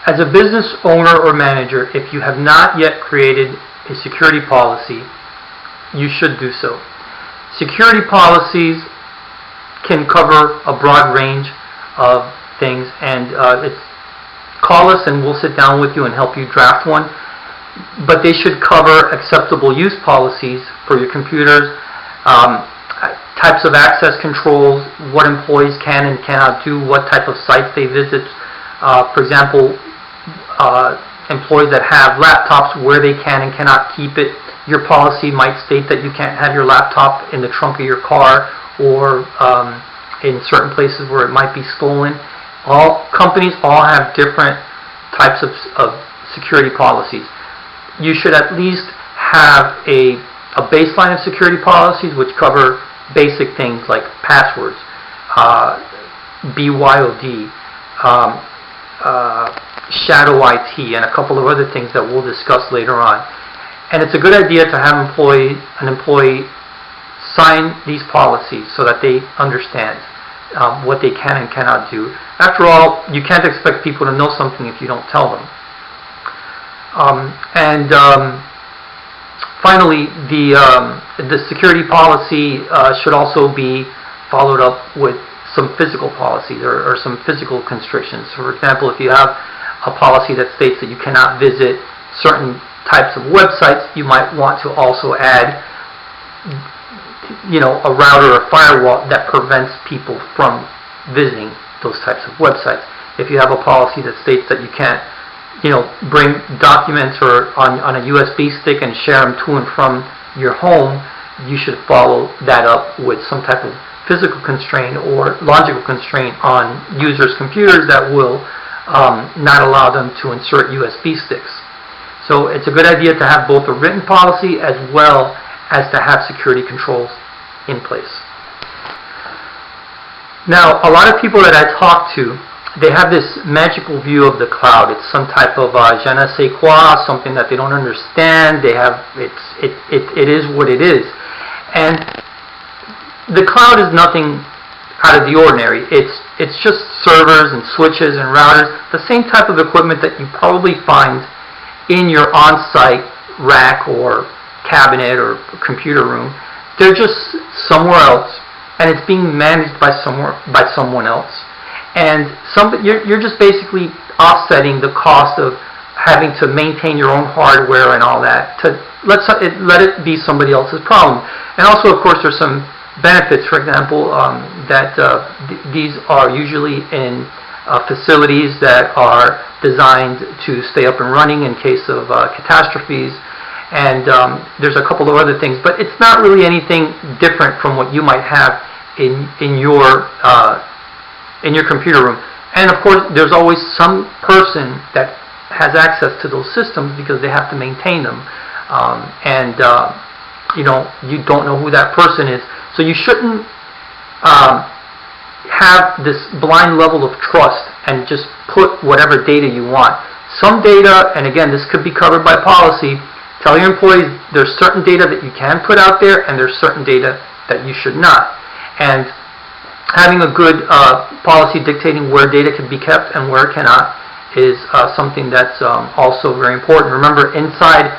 As a business owner or manager, if you have not yet created a security policy, you should do so. Security policies can cover a broad range of things, and call us and we'll sit down with you and help you draft one. But they should cover acceptable use policies for your computers, types of access controls, what employees can and cannot do, what type of sites they visit. For example, employees that have laptops, where they can and cannot keep it. Your policy might state that you can't have your laptop in the trunk of your car or in certain places where it might be stolen. All companies have different types of security policies. You should at least have a baseline of security policies which cover basic things like passwords, BYOD, shadow IT, and a couple of other things that we'll discuss later on. And it's a good idea to have an employee sign these policies so that they understand what they can and cannot do. After all, you can't expect people to know something if you don't tell them. Finally, the security policy should also be followed up with some physical policies or some physical constrictions. So, for example, if you have a policy that states that you cannot visit certain types of websites, you might want to also add, a router or firewall that prevents people from visiting those types of websites. If you have a policy that states that you can't, bring documents or on a USB stick and share them to and from your home, you should follow that up with some type of physical constraint or logical constraint on users' computers that will not allow them to insert USB sticks. So it's a good idea to have both a written policy as well as to have security controls in place. Now, a lot of people that I talk to, they have this magical view of the cloud. It's some type of je ne sais quoi, something that they don't understand. It is what it is. And the cloud is nothing out of the ordinary. It's just servers and switches and routers, the same type of equipment that you probably find in your on-site rack or cabinet or computer room. They're just somewhere else, and it's being managed by someone else. And you're just basically offsetting the cost of having to maintain your own hardware and all that to let it be somebody else's problem. And also, of course, there's some benefits. For example, that these are usually in facilities that are designed to stay up and running in case of catastrophes. And there's a couple of other things, but it's not really anything different from what you might have in your computer room. And of course, there's always some person that has access to those systems because they have to maintain them. You don't know who that person is. So you shouldn't have this blind level of trust and just put whatever data you want. Some data, and again, this could be covered by policy, tell your employees there's certain data that you can put out there and there's certain data that you should not. And having a good policy dictating where data can be kept and where it cannot is something that's also very important. Remember, inside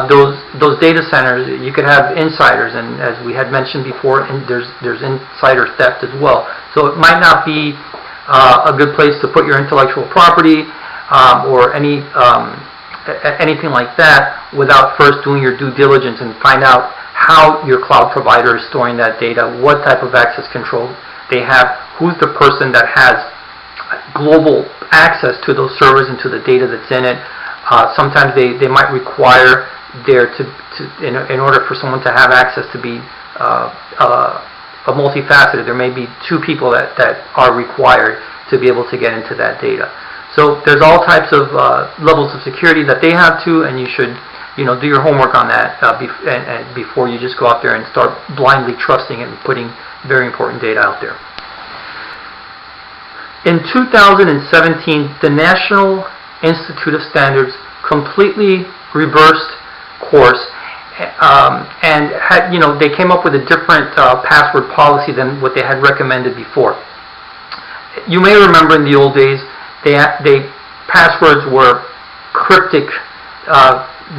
those data centers, you could have insiders, and as we had mentioned before, and there's insider theft as well. So it might not be a good place to put your intellectual property or anything like that without first doing your due diligence and find out how your cloud provider is storing that data, what type of access control they have, who's the person that has global access to those servers and to the data that's in it. Sometimes they might require in order for someone to have access to be a multifaceted, there may be two people that are required to be able to get into that data. So there's all types of levels of security that they have too, and you should do your homework on that before you just go out there and start blindly trusting it and putting very important data out there. In 2017, the National Institute of Standards completely reversed course, and they came up with a different password policy than what they had recommended before. You may remember in the old days, they passwords were cryptic,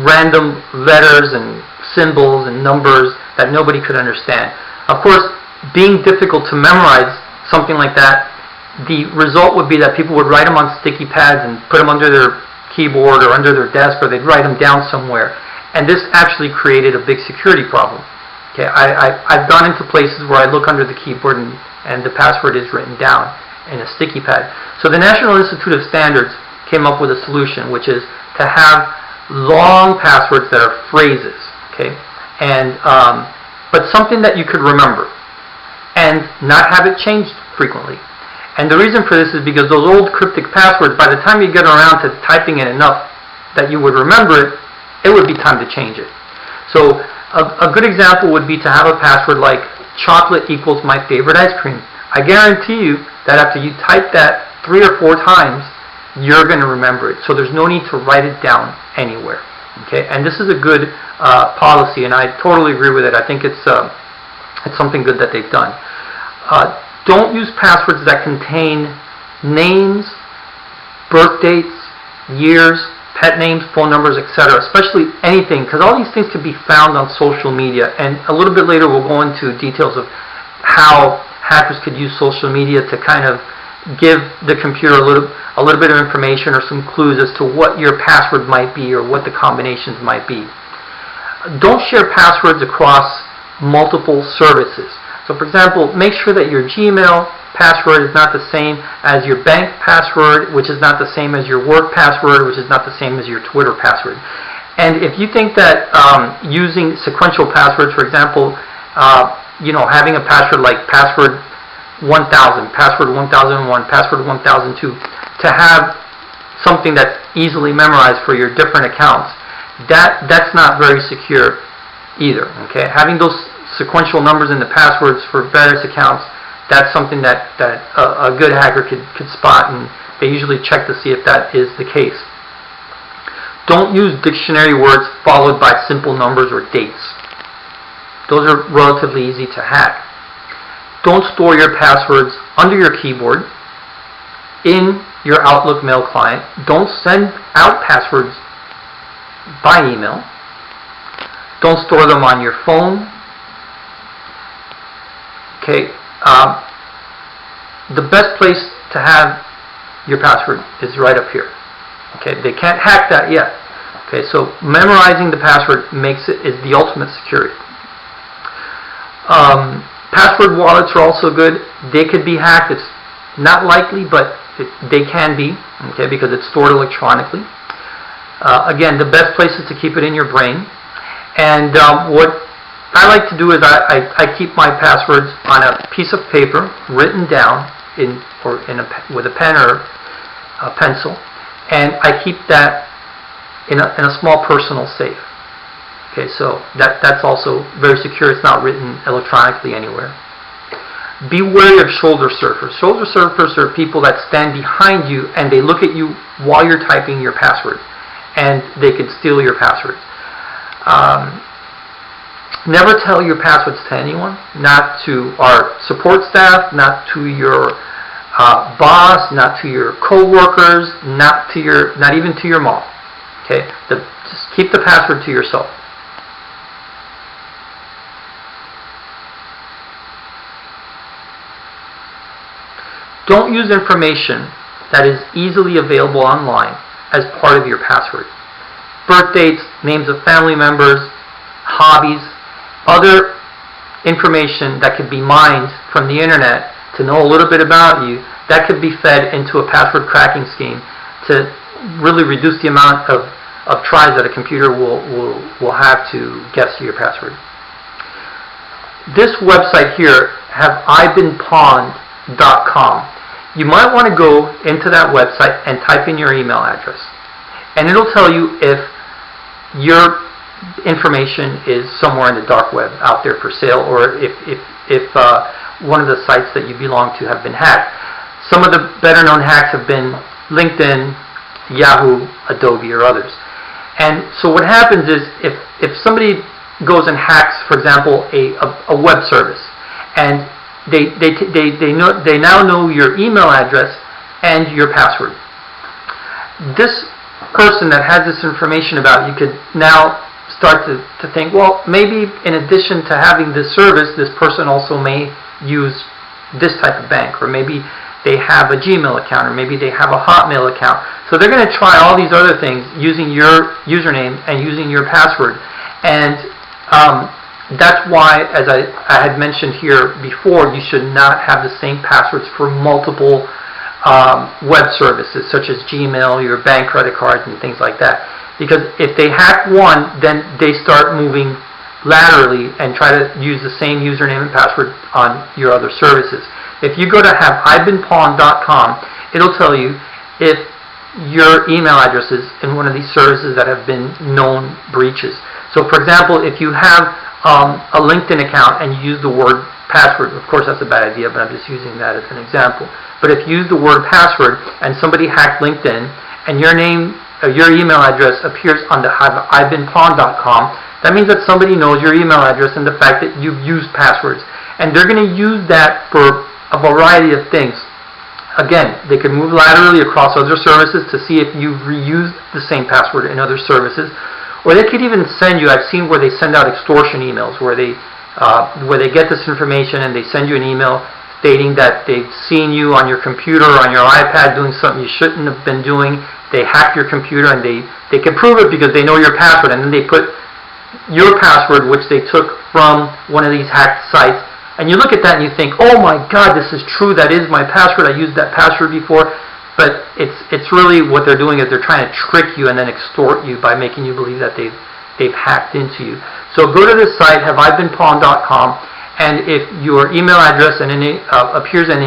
random letters and symbols and numbers that nobody could understand. Of course, being difficult to memorize something like that, the result would be that people would write them on sticky pads and put them under their keyboard or under their desk, or they'd write them down somewhere. And this actually created a big security problem. Okay, I've gone into places where I look under the keyboard and the password is written down in a sticky pad. So the National Institute of Standards came up with a solution, which is to have long passwords that are phrases, okay, and but something that you could remember and not have it changed frequently. And the reason for this is because those old cryptic passwords, by the time you get around to typing it enough that you would remember it, it would be time to change it. So a good example would be to have a password like chocolate equals my favorite ice cream. I guarantee you that after you type that 3 or 4 times, you're going to remember it. So there's no need to write it down anywhere. Okay, and this is a good policy, and I totally agree with it. I think it's something good that they've done. Don't use passwords that contain names, birth dates, years, pet names, phone numbers, etc. Especially anything, because all these things can be found on social media. And a little bit later we'll go into details of how hackers could use social media to kind of give the computer a little bit of information or some clues as to what your password might be or what the combinations might be. Don't share passwords across multiple services. So for example, make sure that your Gmail password is not the same as your bank password, which is not the same as your work password, which is not the same as your Twitter password. And if you think that using sequential passwords, for example, having a password like password 1000, password 1001, password 1002, to have something that's easily memorized for your different accounts, that's not very secure either. Okay, having those sequential numbers in the passwords for various accounts, that's something that a good hacker could spot, and they usually check to see if that is the case. Don't use dictionary words followed by simple numbers or dates. Those are relatively easy to hack. Don't store your passwords under your keyboard in your Outlook mail client. Don't send out passwords by email. Don't store them on your phone. Okay, the best place to have your password is right up here. Okay, they can't hack that yet. Okay, so memorizing the password is the ultimate security. Password wallets are also good. They could be hacked. It's not likely, but they can be. Okay, because it's stored electronically. Again, the best place is to keep it in your brain. And what I like to do is I keep my passwords on a piece of paper written down with a pen or a pencil, and I keep that in a small personal safe. Okay, so that's also very secure. It's not written electronically anywhere. Be wary of shoulder surfers. Shoulder surfers are people that stand behind you and they look at you while you're typing your password, and they could steal your passwords. Never tell your passwords to anyone, not to our support staff, not to your boss, not to your co-workers, not even to your mom. Okay, just keep the password to yourself. Don't use information that is easily available online as part of your password. Birth dates, names of family members, hobbies, other information that could be mined from the internet to know a little bit about you, that could be fed into a password cracking scheme to really reduce the amount of tries that a computer will have to guess your password. This website here, haveibeenpawned.com. You might want to go into that website and type in your email address, and it'll tell you if your information is somewhere in the dark web out there for sale, or if one of the sites that you belong to have been hacked. Some of the better known hacks have been LinkedIn, Yahoo, Adobe, or others. And so what happens is if somebody goes and hacks, for example, a web service, and they now know your email address and your password. this person that has this information about you could now start to think, well, maybe in addition to having this service, this person also may use this type of bank, or maybe they have a Gmail account, or maybe they have a Hotmail account. So they're going to try all these other things using your username and using your password. And that's why, as I had mentioned here before, you should not have the same passwords for multiple web services, such as Gmail, your bank credit cards, and things like that. Because if they hack one, then they start moving laterally and try to use the same username and password on your other services. If you go to haveibeenpawned.com, it'll tell you if your email address is in one of these services that have been known breaches. So for example, if you have a LinkedIn account and you use the word password, of course that's a bad idea, but I'm just using that as an example. But if you use the word password and somebody hacked LinkedIn and your name, your email address appears on the haveibeenpawned.com, that means that somebody knows your email address and the fact that you've used passwords. And they're going to use that for a variety of things. Again, they could move laterally across other services to see if you've reused the same password in other services. Or they could even send you, I've seen where they send out extortion emails, where they get this information and they send you an email stating that they've seen you on your computer or on your iPad doing something you shouldn't have been doing. They hack your computer and they can prove it because they know your password, and then they put your password, which they took from one of these hacked sites, and you look at that and you think, oh my God, this is true, that is my password, I used that password before. But it's really what they're doing is they're trying to trick you and then extort you by making you believe that they've hacked into you. So go to this site, haveibeenpawned.com, and if your email address appears in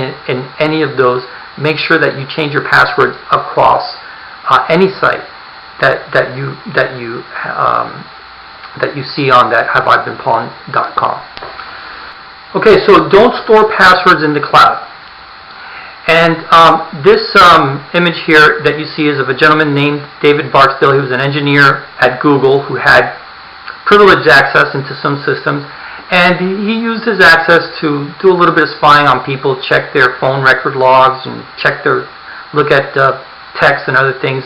any of those, make sure that you change your password across any site that you see on that haveibeenpawned.com. Okay, so don't store passwords in the cloud. And this image here that you see is of a gentleman named David Barksdale. He was an engineer at Google who had privileged access into some systems, and he used his access to do a little bit of spying on people, check their phone record logs, and look at texts and other things.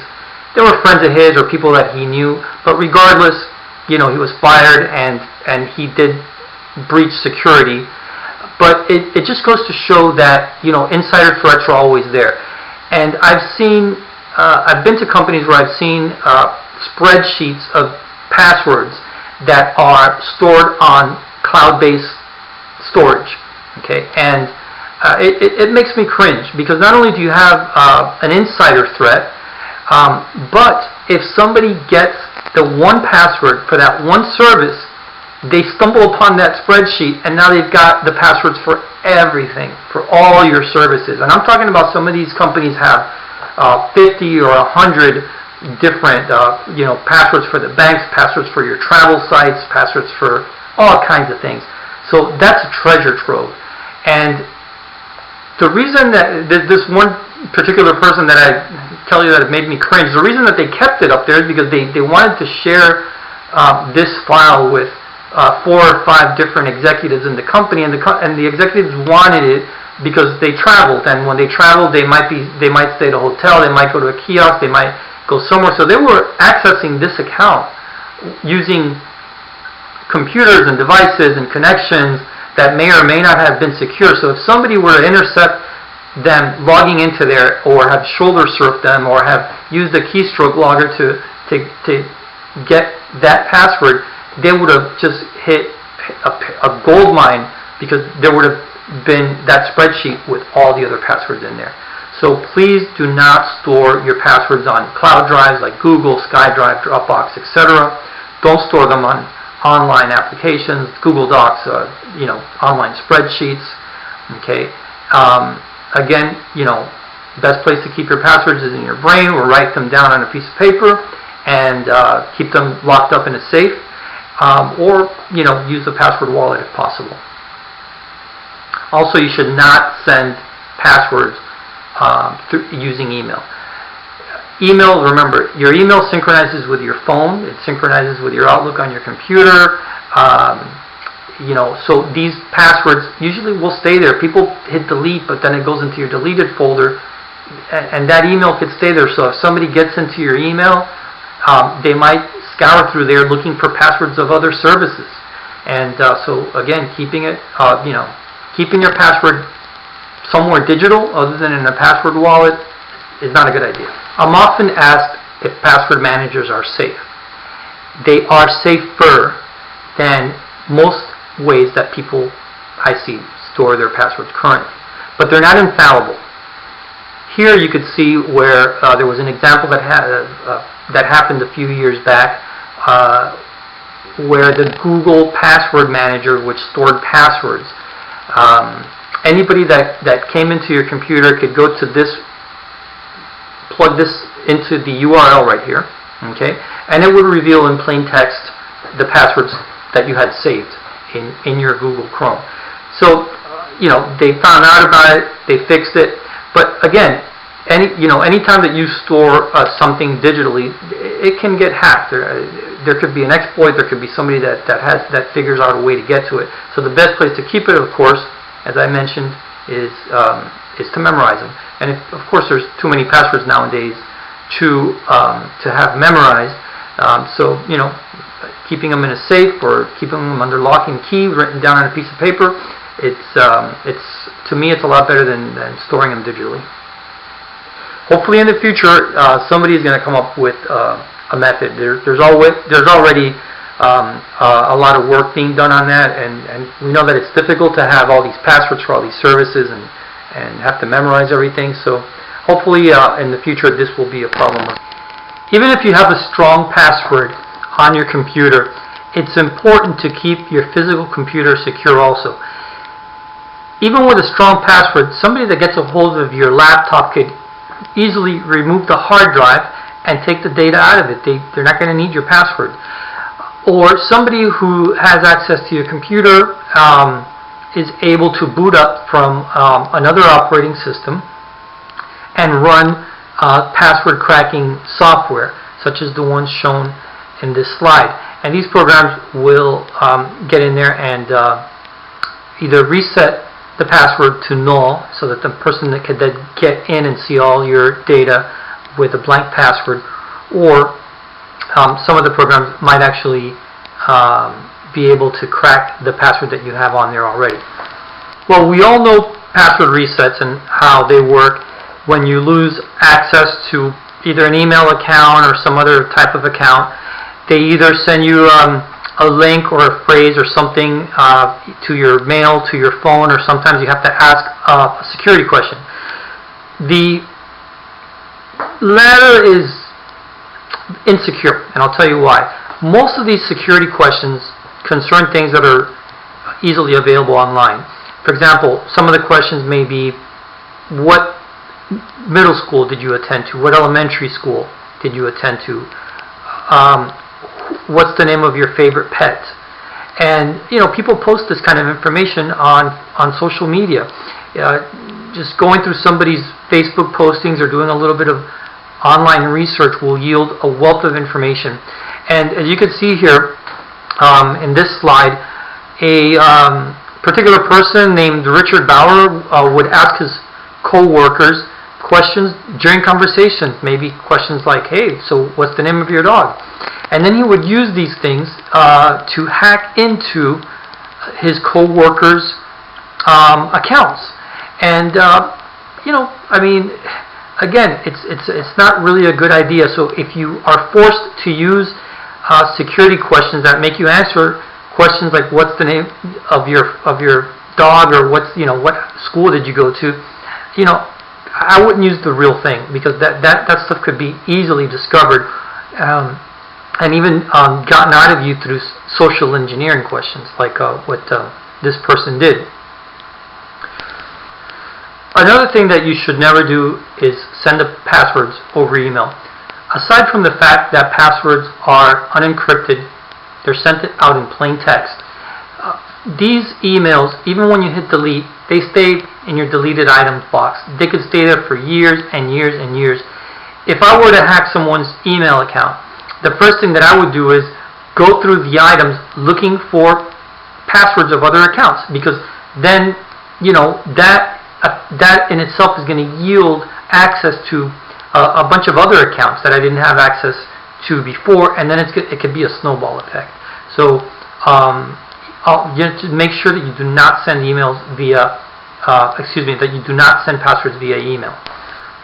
They were friends of his or people that he knew, but regardless, he was fired and he did breach security. But it just goes to show that, insider threats are always there. And I've been to companies where I've seen spreadsheets of passwords that are stored on cloud-based storage. Okay, and it makes me cringe, because not only do you have an insider threat, but if somebody gets the one password for that one service, they stumble upon that spreadsheet and now they've got the passwords for everything, for all your services. And I'm talking about some of these companies have 50 or 100 different passwords for the banks, passwords for your travel sites, passwords for all kinds of things. So that's a treasure trove. And the reason that this one particular person that I tell you that it made me cringe, the reason that they kept it up there is because they wanted to share this file with 4 or 5 different executives in the company, and the executives wanted it because they traveled, and when they traveled, they might stay at a hotel, they might go to a kiosk, they might go somewhere. So they were accessing this account using computers and devices and connections that may or may not have been secure. So if somebody were to intercept them logging into there, or have shoulder surfed them, or have used a keystroke logger to get that password, they would have just hit a gold mine, because there would have been that spreadsheet with all the other passwords in there. So please do not store your passwords on cloud drives like Google, SkyDrive, Dropbox, etc. Don't store them on online applications, Google Docs, online spreadsheets. Okay. Again, best place to keep your passwords is in your brain, or write them down on a piece of paper and keep them locked up in a safe. Or use a password wallet if possible. Also, you should not send passwords using email. Email, remember, your email synchronizes with your phone. It synchronizes with your Outlook on your computer. So these passwords usually will stay there. People hit delete, but then it goes into your deleted folder and that email could stay there. So if somebody gets into your email, they might scour through there looking for passwords of other services. And so again, keeping it, keeping your password somewhere digital other than in a password wallet is not a good idea. I'm often asked if password managers are safe. They are safer than most ways that people I see store their passwords currently, but they're not infallible. Here you could see where there was an example that happened a few years back where the Google Password Manager, which stored passwords, anybody that came into your computer could go to this, plug this into the URL right here, okay, and it would reveal in plain text the passwords that you had saved in your Google Chrome. So, they found out about it, they fixed it, but again, anytime that you store something digitally, it can get hacked. There could be an exploit, there could be somebody that figures out a way to get to it. So the best place to keep it, of course, as I mentioned, is to memorize them. And of course, there's too many passwords nowadays to have memorized. So keeping them in a safe or keeping them under lock and key, written down on a piece of paper, to me it's a lot better than storing them digitally. Hopefully in the future, somebody is going to come up with a method. There's already a lot of work being done on that, and we know that it's difficult to have all these passwords for all these services and have to memorize everything. So hopefully in the future this will be a problem. Even if you have a strong password on your computer, it's important to keep your physical computer secure also. Even with a strong password, somebody that gets a hold of your laptop could easily remove the hard drive and take the data out of it. They're not going to need your password. Or somebody who has access to your computer is able to boot up from another operating system and run password cracking software, such as the ones shown in this slide. And these programs will get in there and either reset the password to null so that the person that could then get in and see all your data with a blank password, or some of the programs might actually be able to crack the password that you have on there already. Well, we all know password resets and how they work. When you lose access to either an email account or some other type of account, they either send you a link or a phrase or something to your mail, to your phone, or sometimes you have to ask a security question. The latter is insecure, and I'll tell you why. Most of these security questions concern things that are easily available online. For example, some of the questions may be, what middle school did you attend to? What elementary school did you attend to? What's the name of your favorite pet? And people post this kind of information on social media. Just going through somebody's Facebook postings or doing a little bit of online research will yield a wealth of information. And as you can see here in this slide, a particular person named Richard Bauer would ask his co-workers questions during conversations, maybe questions like, hey, so what's the name of your dog? And then he would use these things to hack into his co-workers' accounts. And again, it's not really a good idea. So if you are forced to use security questions that make you answer questions like, what's the name of your dog, or what school did you go to, I wouldn't use the real thing, because that stuff could be easily discovered. And even gotten out of you through social engineering questions, like what this person did. Another thing that you should never do is send the passwords over email. Aside from the fact that passwords are unencrypted, they're sent out in plain text. These emails, even when you hit delete, they stay in your deleted items box. They could stay there for years and years and years. If I were to hack someone's email account, the first thing that I would do is go through the items looking for passwords of other accounts, because then that in itself is going to yield access to a bunch of other accounts that I didn't have access to before, and then it could be a snowball effect. So you have to make sure that you do not send emails via, that you do not send passwords via email.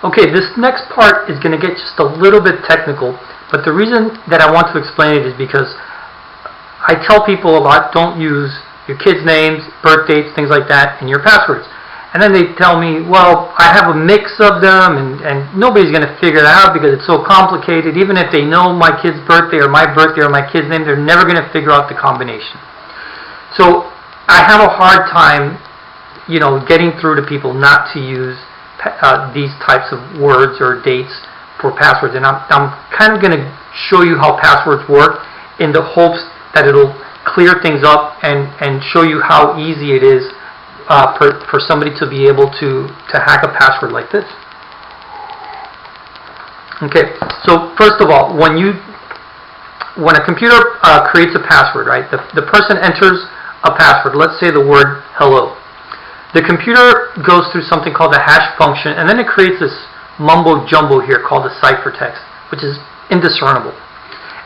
Okay, this next part is going to get just a little bit technical, but the reason that I want to explain it is because I tell people a lot, don't use your kids' names, birth dates, things like that in your passwords. And then they tell me, well, I have a mix of them, and nobody's going to figure it out because it's so complicated. Even if they know my kid's birthday or my kid's name, they're never going to figure out the combination. So I have a hard time, getting through to people not to use these types of words or dates for passwords. And I'm kind of going to show you how passwords work in the hopes that it'll clear things up and show you how easy it is for somebody to be able to hack a password like this. Okay, so first of all, when a computer creates a password, right, the person enters a password, let's say the word hello. The computer goes through something called the hash function, and then it creates this mumbo jumbo here called the ciphertext, which is indiscernible.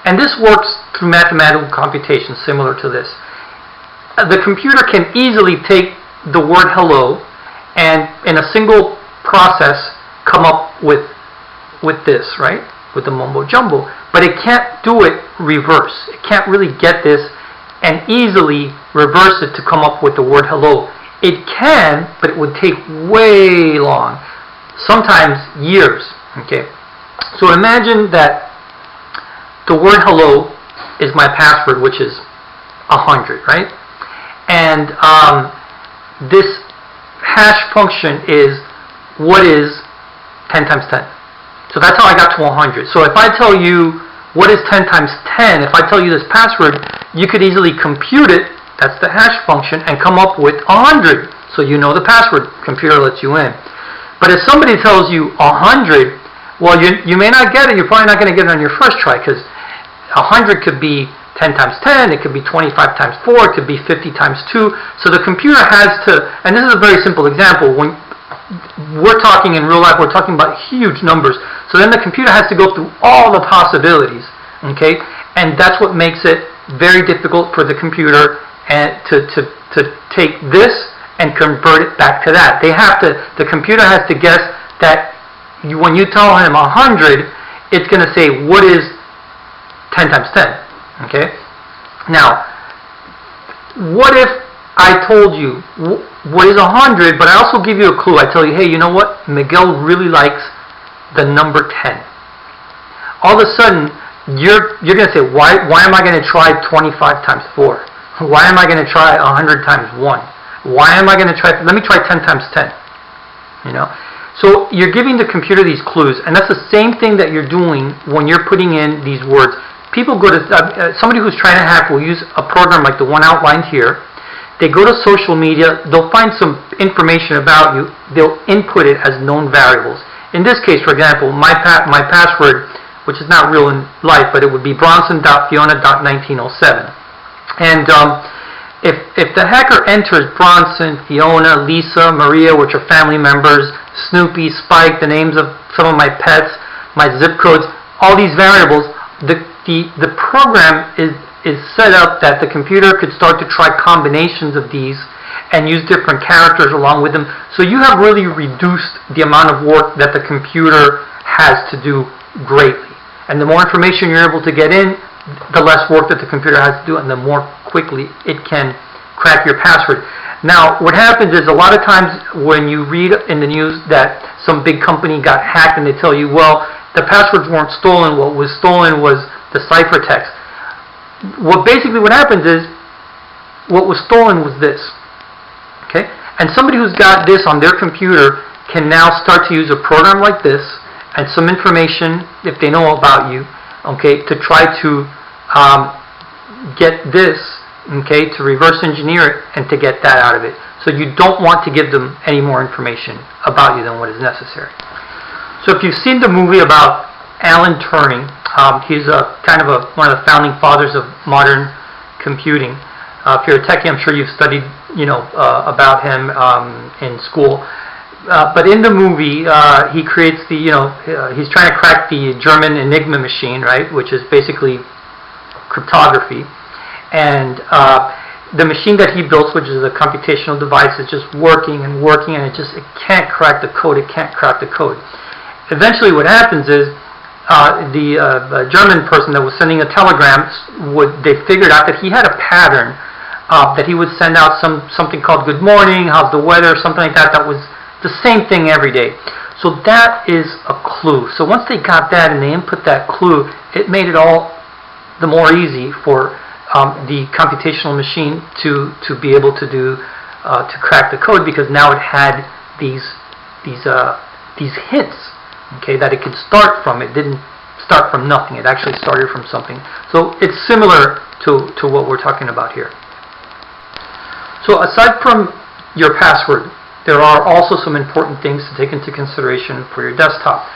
And this works through mathematical computation similar to this. The computer can easily take the word hello and in a single process come up with this, right? With the mumbo jumbo. But it can't do it reverse. It can't really get this and easily reverse it to come up with the word hello. It can, but it would take way long, sometimes years. Okay, so imagine that the word hello is my password, which is 100, right? And this hash function is what is 10 times 10. So that's how I got to 100. So if I tell you what is 10 times 10, if I tell you this password, you could easily compute it, that's the hash function, and come up with 100. So you know the password, computer lets you in. But if somebody tells you 100, well, you may not get it. You're probably not going to get it on your first try, because 100 could be 10 times 10, it could be 25 times 4, it could be 50 times 2. So the computer has to, and this is a very simple example, when we're talking in real life, we're talking about huge numbers. So then the computer has to go through all the possibilities, okay? And that's what makes it very difficult for the computer and to take this and convert it back to that. The computer has to guess that when you tell him 100, it's going to say, what is 10 times 10? Okay? Now, what if I told you what is 100, but I also give you a clue. I tell you, hey, you know what? Miguel really likes the number 10. All of a sudden, you're going to say, why am I going to try 25 times 4? Why am I going to try 100 times 1? Why am I going to try, let me try 10 times 10. So you're giving the computer these clues, and that's the same thing that you're doing when you're putting in these words. People go to, somebody who's trying to hack will use a program like the one outlined here. They go to social media, they'll find some information about you, they'll input it as known variables. In this case, for example, my password, which is not real in life, but it would be bronson.fiona.1907. And if the hacker enters Bronson, Fiona, Lisa, Maria, which are family members, Snoopy, Spike, the names of some of my pets, my zip codes, all these variables, the program is set up that the computer could start to try combinations of these and use different characters along with them. So you have really reduced the amount of work that the computer has to do greatly. And the more information you're able to get in, the less work that the computer has to do, and the more quickly it can crack your password. Now, what happens is a lot of times when you read in the news that some big company got hacked and they tell you, well, the passwords weren't stolen, what was stolen was the ciphertext. What happens is, what was stolen was this. Okay? And somebody who's got this on their computer can now start to use a program like this and some information, if they know about you, okay, to try to get this, okay, to reverse engineer it and to get that out of it. So you don't want to give them any more information about you than what is necessary. So if you've seen the movie about Alan Turing, he's one of the founding fathers of modern computing. If you're a techie, I'm sure you've studied, about him in school. but in the movie, he creates the, he's trying to crack the German Enigma machine, right, which is basically cryptography. And the machine that he built, which is a computational device, is just working and working, and it can't crack the code. It can't crack the code. Eventually, what happens is the German person that was sending a telegram, they figured out that he had a pattern that he would send out something called "Good morning," "How's the weather," something like that. That was the same thing every day. So that is a clue. So once they got that and they input that clue, it made it all the more easy for the computational machine to be able to crack the code, because now it had these hints, okay, that it could start from. It didn't start from nothing. It actually started from something. So it's similar to what we're talking about here. So aside from your password, there are also some important things to take into consideration for your desktop.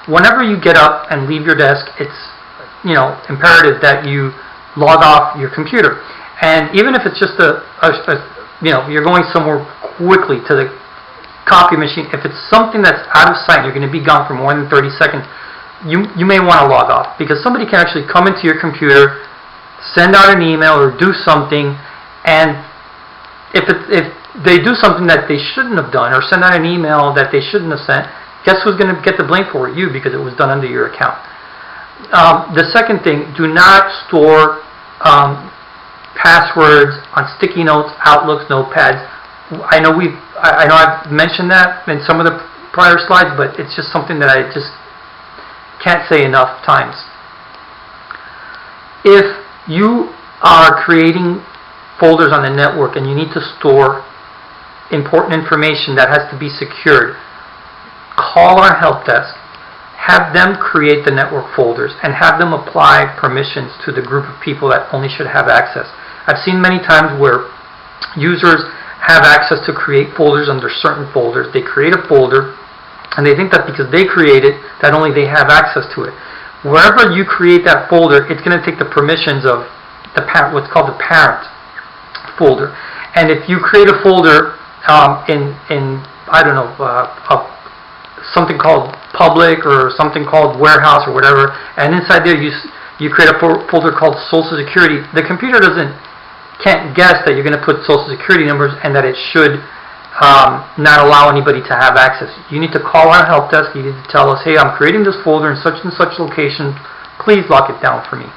Whenever you get up and leave your desk, it's imperative that you log off your computer. And even if it's just you're going somewhere quickly to the coffee machine, if it's something that's out of sight, you're going to be gone for more than 30 seconds, you may want to log off, because somebody can actually come into your computer, send out an email or do something, and if they do something that they shouldn't have done, or send out an email that they shouldn't have sent, guess who's going to get the blame for it? You, because it was done under your account. The second thing, do not store passwords on sticky notes, Outlooks, notepads. I know I've mentioned that in some of the prior slides, but it's just something that I just can't say enough times. If you are creating folders on the network and you need to store important information that has to be secured, call our help desk, have them create the network folders, and have them apply permissions to the group of people that only should have access. I've seen many times where users have access to create folders under certain folders. They create a folder and they think that because they create it, that only they have access to it. Wherever you create that folder, it's going to take the permissions of what's called the parent folder. And if you create a folder in something called public or something called warehouse or whatever, and inside there you create a folder called Social Security, the computer can't guess that you're going to put Social Security numbers and that it should not allow anybody to have access. You need to call our help desk. You need to tell us, hey, I'm creating this folder in such and such location. Please lock it down for me.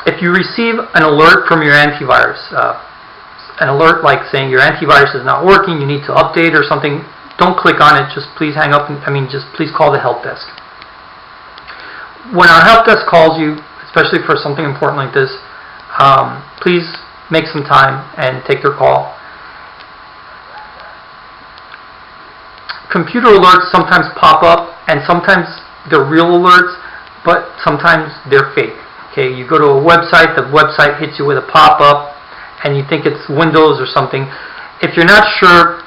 If you receive an alert from your antivirus, an alert like saying your antivirus is not working, you need to update or something, don't click on it. Just please hang up. Just please call the help desk. When our help desk calls you, especially for something important like this, please make some time and take their call. Computer alerts sometimes pop up, and sometimes they're real alerts, but sometimes they're fake. Okay, you go to a website, the website hits you with a pop-up, and you think it's Windows or something. If you're not sure,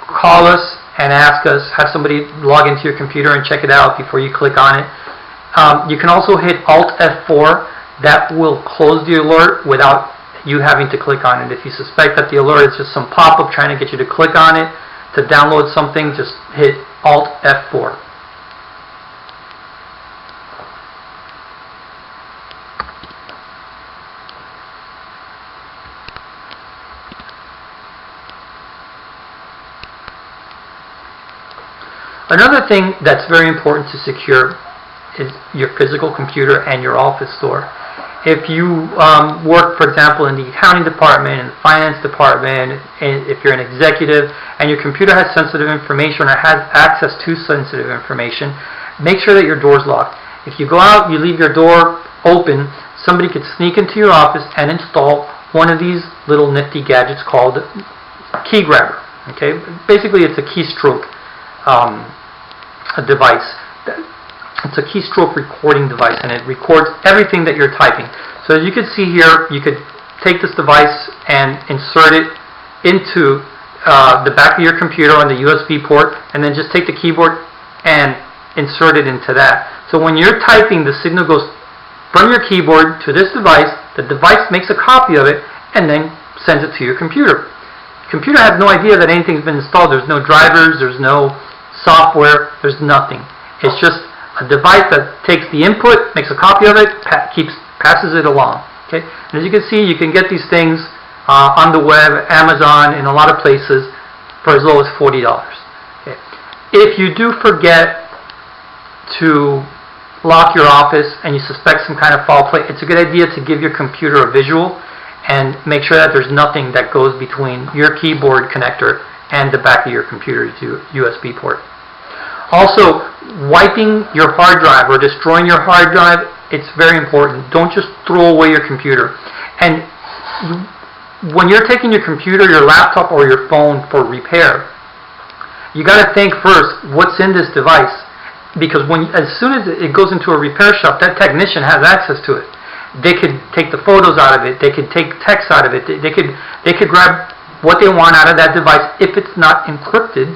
call us and ask us, have somebody log into your computer and check it out before you click on it. You can also hit Alt F4. That will close the alert without you having to click on it. If you suspect that the alert is just some pop-up trying to get you to click on it to download something, just hit Alt F4. Another thing that's very important to secure is your physical computer and your office store. If you work, for example, in the accounting department, in the finance department, if you're an executive and your computer has sensitive information or has access to sensitive information, make sure that your door is locked. If you go out, you leave your door open, somebody could sneak into your office and install one of these little nifty gadgets called Key Grabber. Okay? Basically, it's a keystroke a device. It's a keystroke recording device, and it records everything that you're typing. So as you can see here, you could take this device and insert it into the back of your computer on the USB port, and then just take the keyboard and insert it into that. So when you're typing, the signal goes from your keyboard to this device. The device makes a copy of it and then sends it to your computer. Computer has no idea that anything's been installed. There's no drivers, there's no software, there's nothing. It's just a device that takes the input, makes a copy of it, passes it along. Okay? And as you can see, you can get these things on the web, Amazon, in a lot of places for as low as $40. Okay? If you do forget to lock your office and you suspect some kind of foul play, it's a good idea to give your computer a visual and make sure that there's nothing that goes between your keyboard connector and the back of your computer's USB port. Also, wiping your hard drive or destroying your hard drive, it's very important. Don't just throw away your computer. And when you're taking your computer, your laptop, or your phone for repair, you got to think first, what's in this device? Because as soon as it goes into a repair shop, that technician has access to it. They could take the photos out of it. They could take text out of it. They could grab what they want out of that device if it's not encrypted,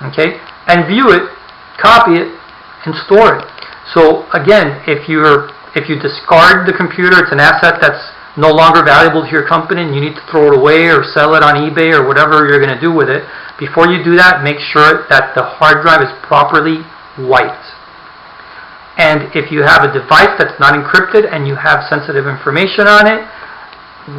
okay, and view it, copy it, and store it. So again, if you discard the computer, it's an asset that's no longer valuable to your company, and you need to throw it away or sell it on eBay or whatever you're going to do with it. Before you do that, make sure that the hard drive is properly wiped. And if you have a device that's not encrypted and you have sensitive information on it,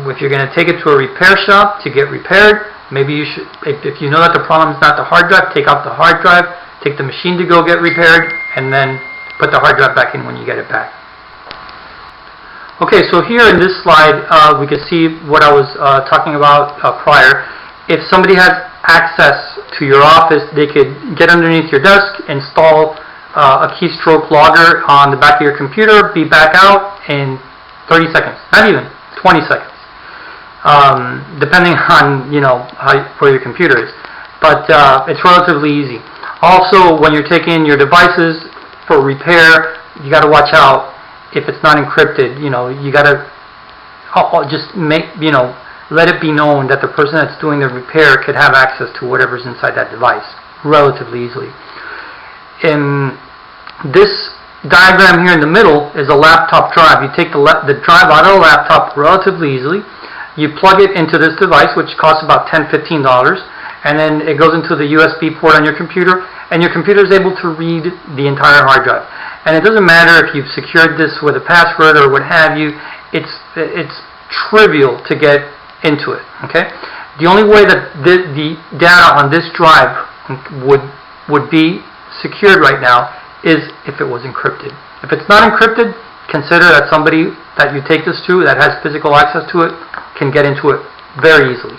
if you're going to take it to a repair shop to get repaired, maybe you should, if you know that the problem is not the hard drive, take out the hard drive, take the machine to go get repaired, and then put the hard drive back in when you get it back. Okay, so here in this slide, we can see what I was talking about prior. If somebody has access to your office, they could get underneath your desk, install a keystroke logger on the back of your computer, be back out in 30 seconds, not even 20 seconds, depending on where your computer is. But it's relatively easy. Also, when you're taking your devices for repair, you got to watch out if it's not encrypted. You got to just let it be known that the person that's doing the repair could have access to whatever's inside that device relatively easily. In this diagram here in the middle is a laptop drive. You take the drive out of the laptop relatively easily. You plug it into this device, which costs about $10–15, and then it goes into the USB port on your computer, and your computer is able to read the entire hard drive. And it doesn't matter if you've secured this with a password or what have you. It's trivial to get into it. Okay. The only way that the data on this drive would be secured right now is if it was encrypted. If it's not encrypted, consider that somebody that you take this to that has physical access to it can get into it very easily.